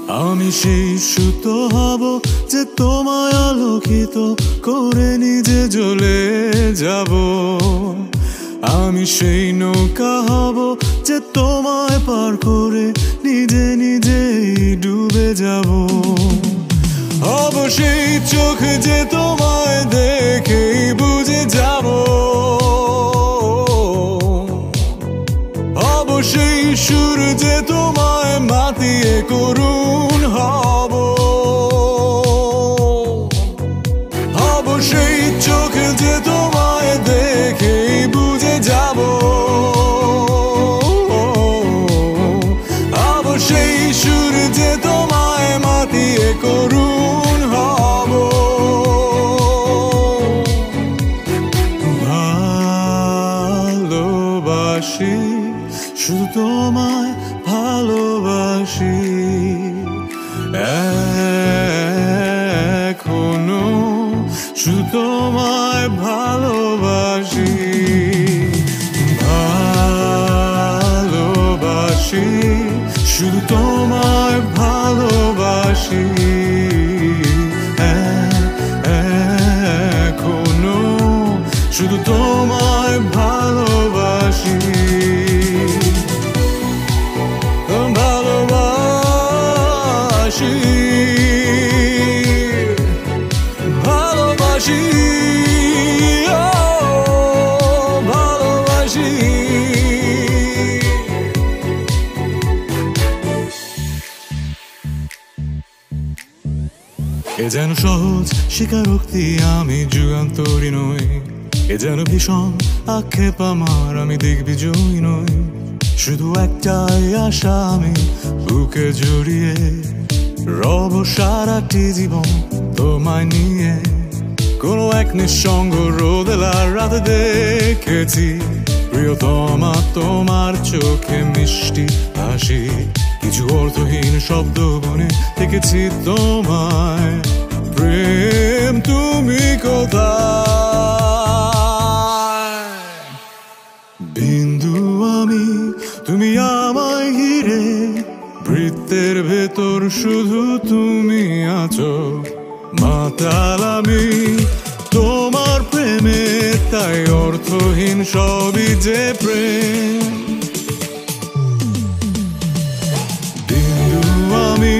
আমি সেই সুতো হব যে তোমায় আলোকিত করে নিজে জ্বলে যাব। আমি সেই নৌকা হব যে তোমায় পার করে নিজে নিজেই ডুবে যাব। হব সেই চোখ যে তোমায় দেখেই বুঝে যাব। হব সেই সুর যে তোমায় মাতিয়ে করুণ হব। হব সেই চোখ যে তোমায় দেখেই বুঝে যাব। হব সেই সুর যে তোমায় মাতিয়ে করুণ হব। ভালোবাসি, শুধু তোমায় ভালোবাসি। এখনো শুধু তোমায় ভালোবাসি। ভালোবাসি, শুধু তোমায় ভালোবাসি। এখনো শুধু তোমায় ভালোবাসি। ভালোবাসি, ভালোবাসি, ভালোবাসি। এ যেন সহজ স্বীকারোক্তি, আমি যুগান্তরী নই। এ যেন ভীষণ আক্ষেপ আমার, আমি দিগ্বিজয়ী নই। শুধু একটাই আশা, আমি বুকে জড়িয়ে রব সারাটি জীবন তোমায় নিয়ে। কোনো এক নিঃসঙ্গ রোদেলার রাতে দেখেছি প্রিয়তমা তোমার চোখে মিষ্টি হাসি। কিছু অর্থহীন শব্দ বনে দেখেছি তোমায়। প্রেম তুমি কোথায়? বিন্দু আমি, তুমি আমায় ঘিরে, বৃত্তের ভেতর শুধু তুমি আছো। মাতাল আমি তোমার প্রেমে, তাই অর্থহীন সবই যে প্রেম। বিন্দু আমি,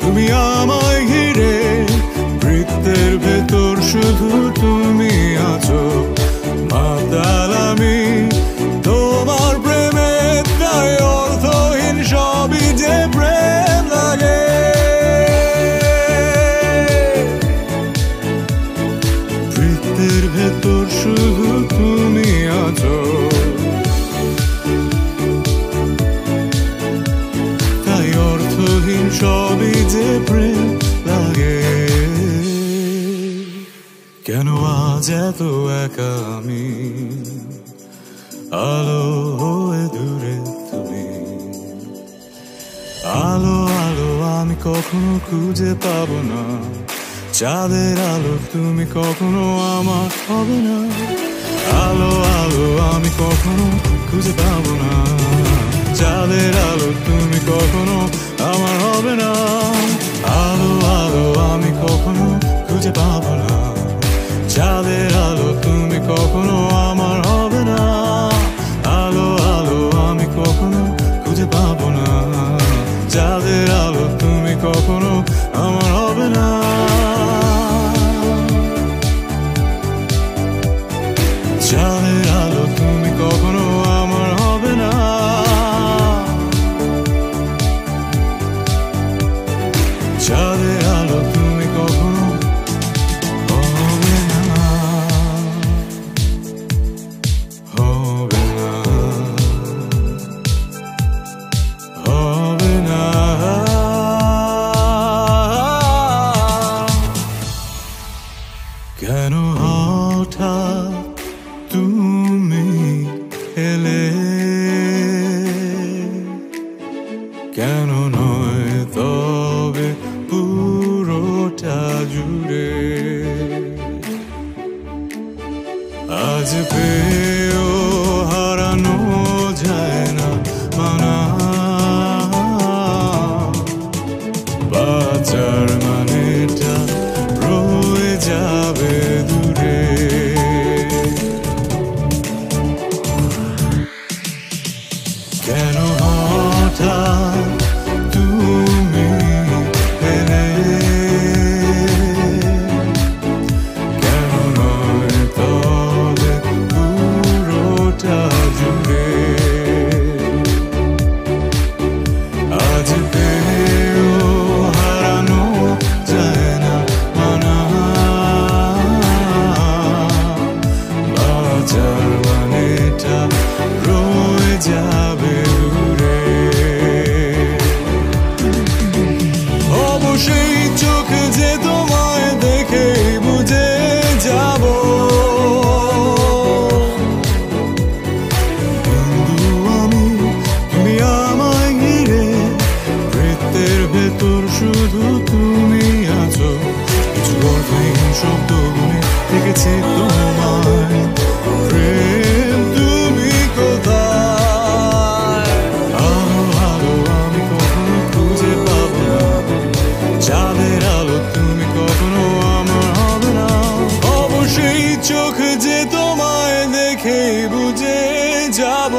তুমি আমায় ঘিরে, বৃত্তের ভেতর শুধু তুমি আছো। মাতাল আমি তোমার প্রেমে, তাই অর্থহীন সবই যে প্রেম লাগে। বৃত্তের ভেতর শুধু তুমি আছো, তাই অর্থহীন সবই যে প্রেম লাগে। কেন আজ এত একা আমি, আলো হয়ে দূরে তুমি। আলো আলো আমি কখনো খুঁজে পাবো না, চাঁদের আলো তুমি কখনো আমার হবে না। আলো আলো আমি কখনো খুঁজে পাবো না, চাঁদের আলো তুমি কখনো আমার হবে না। আলো আলো আমি কখনো খুঁজে পাবো না, চাঁদের আলো তুমি কখনো আমার হবে না। আলো আলো আমি কখনো খুঁজে পাবো না, চাঁদের আলো তুমি কখনো আমার হবে না। চাঁদের আলো তুমি কখনো আমার হবে না। চাঁদের আলো তুমি কখনো হবে না, হবে না, হবে না। কেন হঠাৎ তুমি এলে, কেন নয় তবে পুরোটা জুড়ে? আজ পেয়েও হারানো যায় না মানা। অবশ্যই চোখ যে তোমায় দেখে বুঝে যাব। বন্ধু আমি, তুমি আমায় ঘিরে, বৃত্তের ভেতর শুধু তুমি আছো। কিছু অর্থহীন শব্দ গুনে দেখেছি তোমায়, প্রেম তুমি কোথায়? আলো আলো আমি কখনো খুঁজে পাবো না, চাঁদের আলো তুমি কখনো আমার হবে না। অবশ্যই চোখ যে তোমায় দেখে বুঝে যাব।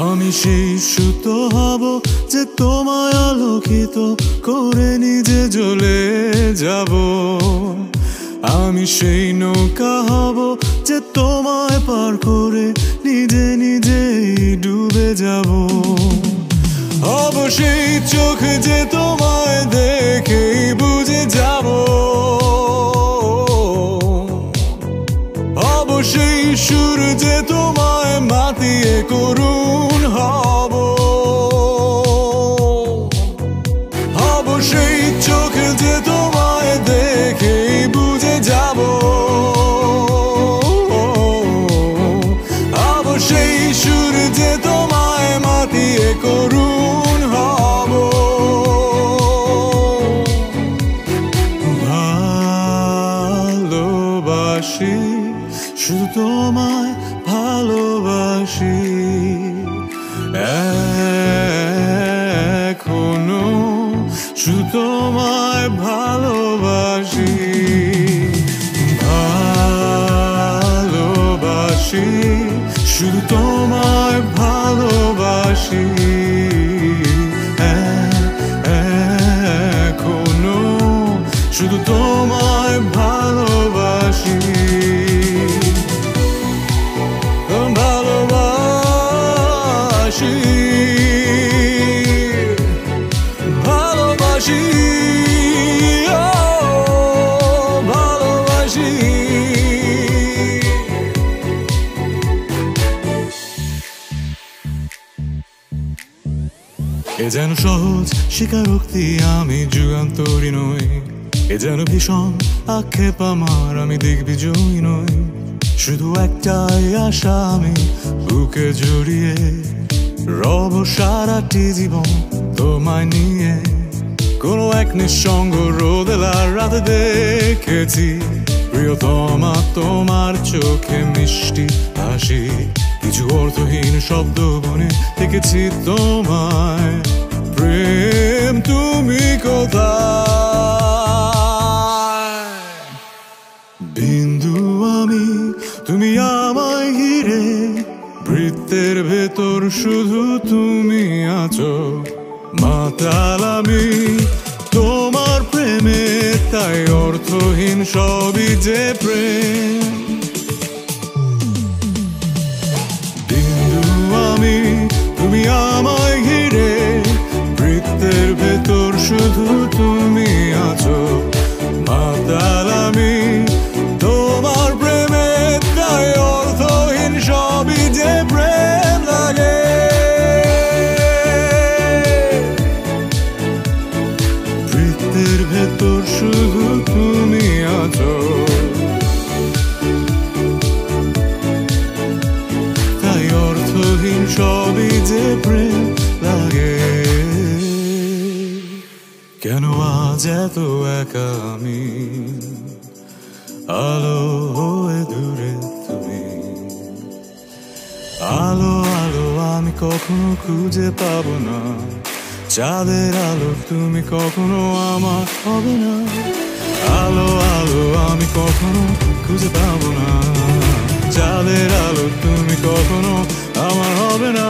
আমি সেই সুতো হব যে তোমায় আলোকিত করে নিজে জ্বলে যাব। আমি সেই নৌকা হব যে তোমায় পার করে নিজে নিজেই ডুবে যাব। অবশ্যই চোখ যে তোমায় দেখেই বুঝে যাব। অবশ্যই সুর যে তোমায় মাতিয়ে করুণ হব। অবশ্যই চোখ যে তোমায় দেখেই বুঝে যাব। অবশ্যই সুর যে তোমায় মাতিয়ে করুণ হব। ভালোবাসি, শুধু তোমায় ভালোবাসি, এখনো শুধু তোমায় ভালোবাসি। ভালোবাসি, শুধু তোমায় ভালোবাসি, এখনো শুধু তোমায় ভালোবাসি। ভালোবাসি, ভালোবাসি। এ যেন সহজ স্বীকারোক্তি, আমি যুগান্তরী নই। এ যেন ভীষণ আক্ষেপ আমার, আমি দিগ্বিজয়ী নই। শুধু একটাই আশা, আমি বুকে জড়িয়ে রব সারাটি জীবন তোমায় নিয়ে। কোনো এক নিঃসঙ্গ রোদেলার রাতে দেখেছি প্রিয়তমা তোমার চোখে মিষ্টি হাসি। কিছু অর্থহীন শব্দ বনে দেখেছি তোমায়, প্রেম তুমি কোথায়? বিন্দু আমি, তুমি আমায় ঘিরে, বৃত্তের ভেতর শুধু তুমি আছো। মাতাল আমি তোমার প্রেমে, তাই অর্থহীন সবই যে প্রেম। বিন্দু আমি, তুমি আমায় ঘিরে, বৃত্তের ভেতর শুধু তুমি আছো। মাতাল আমি তোমার প্রেমে, তাই অর্থহীন সবই যে প্রেম লাগে। বৃত্তের ভেতর শুধু তুমি আছো, তাই অর্থহীন সবই যে প্রেম লাগে। কেন আজ এত একা আমি, আলো হয়ে দূরে তুমি। আলো আলো আমি কখনো খুঁজে পাবো না, চাঁদের আলো তুমি কখনো আমার হবে না। আলো আলো আমি কখনো খুঁজে পাবো না, চাঁদের আলো তুমি কখনো আমার হবে না।